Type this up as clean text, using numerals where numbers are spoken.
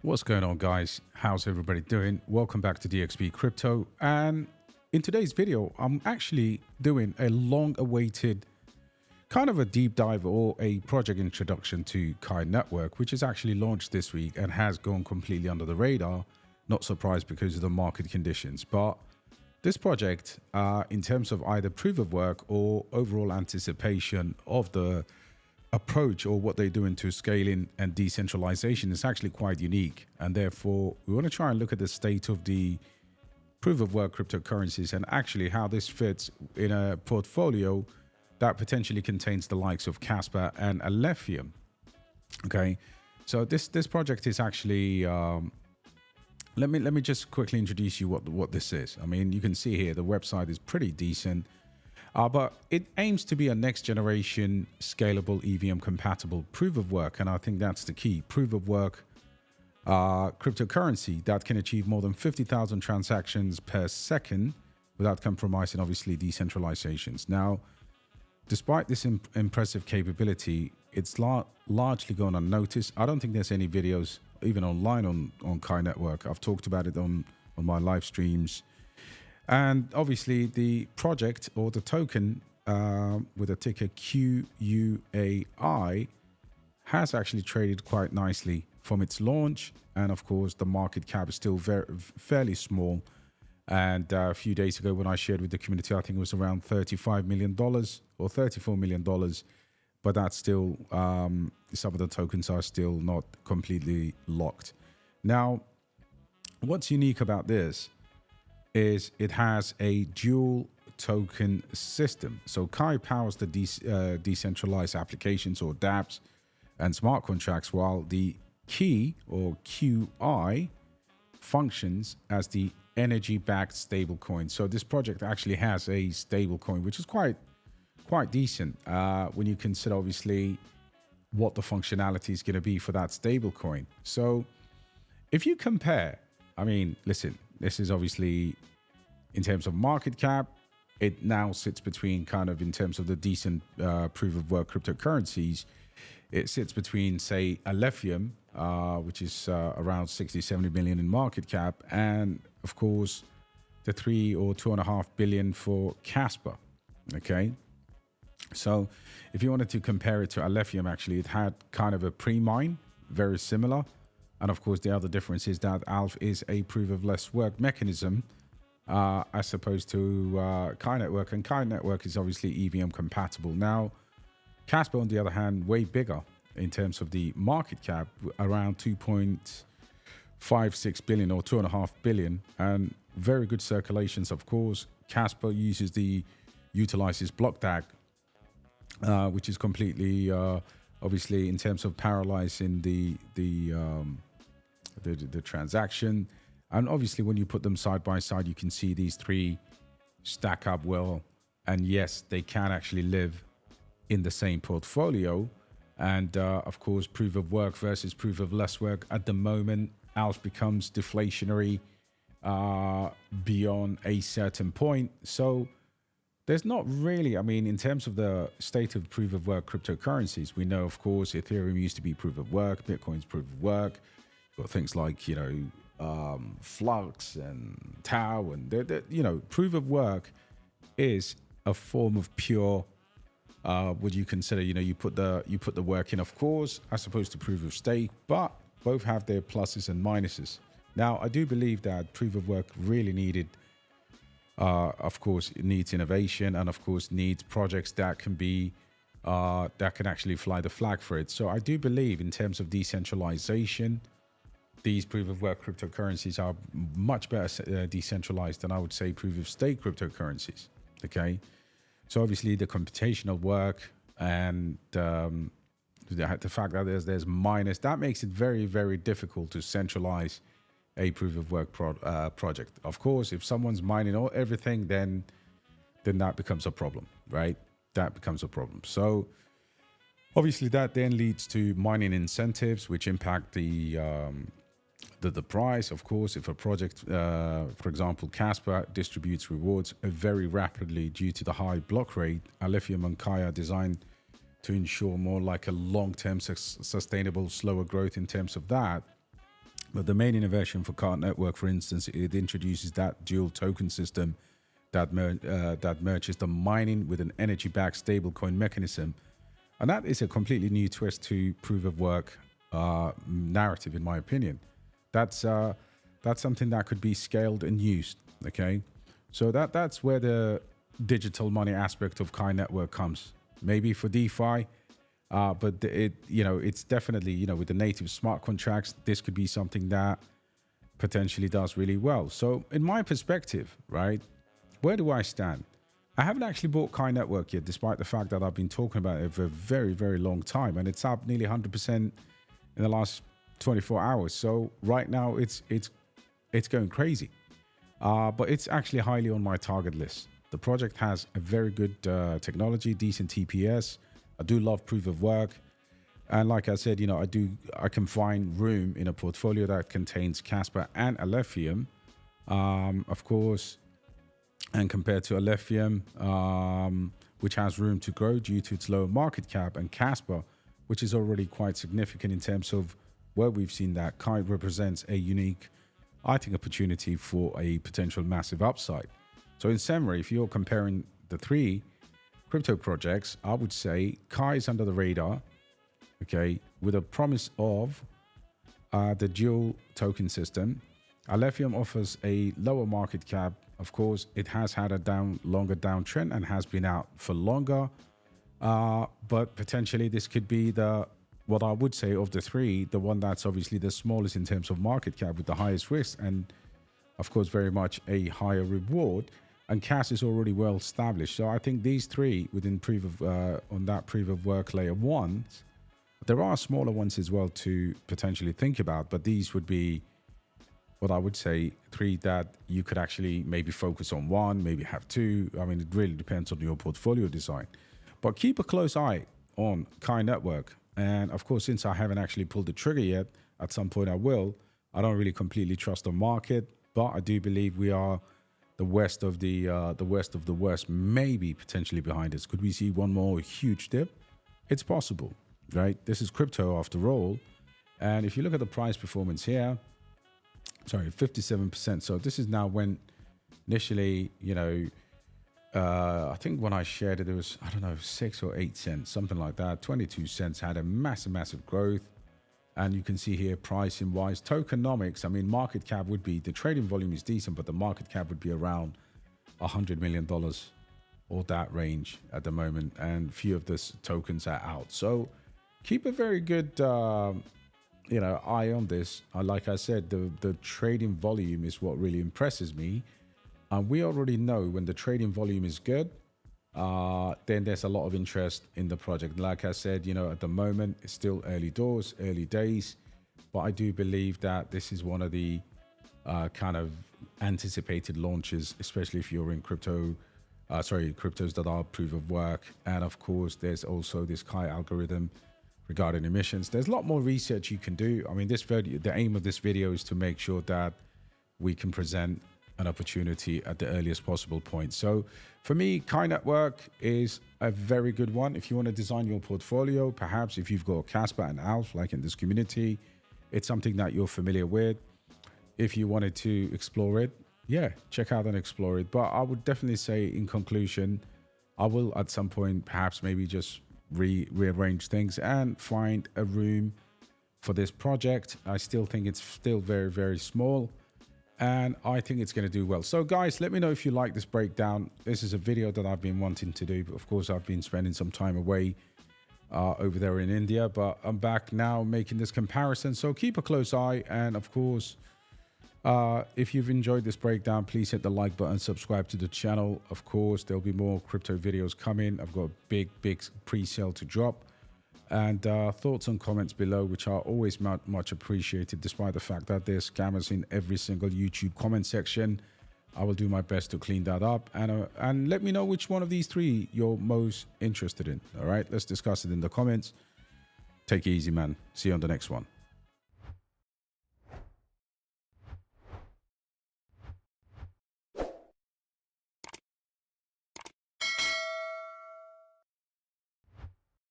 What's going on, guys? How's everybody doing? Welcome back to DXB Crypto. And in today's video, I'm actually doing a long-awaited kind of a deep dive or a project introduction to Quai network, which is actually launched this week and has gone completely under the radar. Not surprised because of the market conditions. But this project, in terms of either proof of work or overall anticipation of the approach or what they're doing to scaling and decentralization, is actually quite unique. And therefore, we want to try and look at the state of the proof of work cryptocurrencies and actually how this fits in a portfolio that potentially contains the likes of Kaspa and alephium. Okay, so this project is actually let me just quickly introduce you what this is. I mean, you can see here the website is pretty decent. But it aims to be a next generation scalable EVM compatible proof of work. And I think that's the key. Proof of work cryptocurrency that can achieve more than 50,000 transactions per second without compromising, obviously, decentralizations. Now, despite this impressive capability, it's largely gone unnoticed. I don't think there's any videos even online on Quai network. I've talked about it on my live streams. And obviously, the project or the token with a ticker QUAI has actually traded quite nicely from its launch. And of course, the market cap is still fairly small. And a few days ago, when I shared with the community, I think it was around $35 million or $34 million. But that's still, some of the tokens are still not completely locked. Now, what's unique about this is it has a dual token system. So Quai powers the decentralized applications or dApps and smart contracts, while the key or QI functions as the energy-backed stablecoin. So this project actually has a stablecoin, which is quite decent when you consider obviously what the functionality is going to be for that stablecoin. So if you compare, I mean, listen, this is obviously in terms of market cap, it now sits between kind of in terms of the decent proof of work cryptocurrencies. It sits between, say, alephium, which is around 60, 70 million in market cap, and of course, the 3 or 2.5 billion for Kaspa. Okay. So if you wanted to compare it to alephium, actually, it had kind of a pre-mine, very similar. And of course, the other difference is that ALPH is a proof of less work mechanism as opposed to Quai network. And Quai network is obviously EVM compatible. Now, Kaspa, on the other hand, way bigger in terms of the market cap, around 2.56 billion or 2.5 billion, and very good circulations. Of course, Kaspa utilizes block DAG, which is completely obviously in terms of paralyzing the transaction. And obviously, when you put them side by side, you can see these three stack up well. And yes, they can actually live in the same portfolio. And of course, proof of work versus proof of less work. At the moment, ALPH becomes deflationary beyond a certain point. So there's not really, I mean, in terms of the state of proof of work cryptocurrencies, we know, of course, Ethereum used to be proof of work, Bitcoin's proof of work. You've got things like, Flux and Tau, and proof of work is a form of pure. Would you consider? You put the work in, of course, as opposed to proof of stake, but both have their pluses and minuses. Now, I do believe that proof of work really needed. Of course, it needs innovation, and of course, needs projects that can be that can actually fly the flag for it. So I do believe, in terms of decentralization, these proof of work cryptocurrencies are much better decentralized than I would say proof of stake cryptocurrencies. Okay, so obviously the computational work and the fact that there's miners, that makes it very, very difficult to centralize a proof of work project. Of course, if someone's mining everything, then that becomes a problem, right? That becomes a problem. So obviously that then leads to mining incentives, which impact the price. Of course, if a project, for example, Kaspa, distributes rewards very rapidly due to the high block rate, alephium and Quai are designed to ensure more like a long-term sustainable, slower growth in terms of that. But the main innovation for Card Network, for instance, it introduces that dual token system that merges the mining with an energy-backed stablecoin mechanism. And that is a completely new twist to proof of work narrative, in my opinion. That's something that could be scaled and used. Okay, so that's where the digital money aspect of Quai Network comes. Maybe for DeFi, but it's definitely, with the native smart contracts, this could be something that potentially does really well. So in my perspective, right, where do I stand? I haven't actually bought Quai Network yet, despite the fact that I've been talking about it for a very, very long time, and it's up nearly 100% in the last 24 hours. So right now it's going crazy, but it's actually highly on my target list. The project has a very good technology, decent TPS. I do love proof of work. And like I said, I can find room in a portfolio that contains Kaspa and alephium, of course. And compared to alephium, which has room to grow due to its lower market cap, and Kaspa, which is already quite significant in terms of where we've seen that, Quai represents a unique, I think, opportunity for a potential massive upside. So in summary, if you're comparing the three crypto projects, I would say Quai is under the radar, okay, with a promise of the dual token system. Alephium offers a lower market cap. Of course, it has had a longer downtrend and has been out for longer. But potentially this could be what I would say of the three, the one that's obviously the smallest in terms of market cap with the highest risk and, of course, very much a higher reward. And KAS is already well established. So I think these three within on that proof of work layer one, there are smaller ones as well to potentially think about, but these would be what I would say three that you could actually maybe focus on one, maybe have two. I mean, it really depends on your portfolio design. But keep a close eye on Quai Network. And of course, since I haven't actually pulled the trigger yet, at some point I will. I don't really completely trust the market, but I do believe we are the worst of the worst, maybe potentially behind us. Could we see one more huge dip? It's possible, right? This is crypto after all. And if you look at the price performance here, sorry, 57%. So this is now when initially, I think when I shared it, it was, 6 or 8 cents, something like that. 22 cents had a massive growth. And you can see here pricing wise, tokenomics, I mean, market cap would be, the trading volume is decent, but the market cap would be around $100 million or that range at the moment. And few of these tokens are out. So keep a very good, eye on this. Like I said, the trading volume is what really impresses me. And we already know when the trading volume is good, then there's a lot of interest in the project. Like I said, at the moment, it's still early doors, early days. But I do believe that this is one of the kind of anticipated launches, especially if you're in cryptos that are proof of work. And of course, there's also this Quai algorithm regarding emissions. There's a lot more research you can do. I mean, the aim of this video is to make sure that we can present an opportunity at the earliest possible point. So for me, Quai Network is a very good one. If you want to design your portfolio, perhaps if you've got Kaspa and ALPH, like in this community, it's something that you're familiar with. If you wanted to explore it, yeah, check out and explore it. But I would definitely say in conclusion, I will at some point, perhaps maybe just rearrange things and find a room for this project. I still think it's still very, very small. And I think it's going to do well. So guys, let me know if you like this breakdown. This is a video that I've been wanting to do. But of course, I've been spending some time away over there in India. But I'm back now making this comparison. So keep a close eye. And of course, if you've enjoyed this breakdown, please hit the like button, subscribe to the channel. Of course, there'll be more crypto videos coming. I've got a big pre-sale to drop. And thoughts and comments below, which are always much appreciated, despite the fact that there's scammers in every single YouTube comment section. I will do my best to clean that up. And let me know which one of these three you're most interested in. All right, let's discuss it in the comments. Take it easy, man. See you on the next one.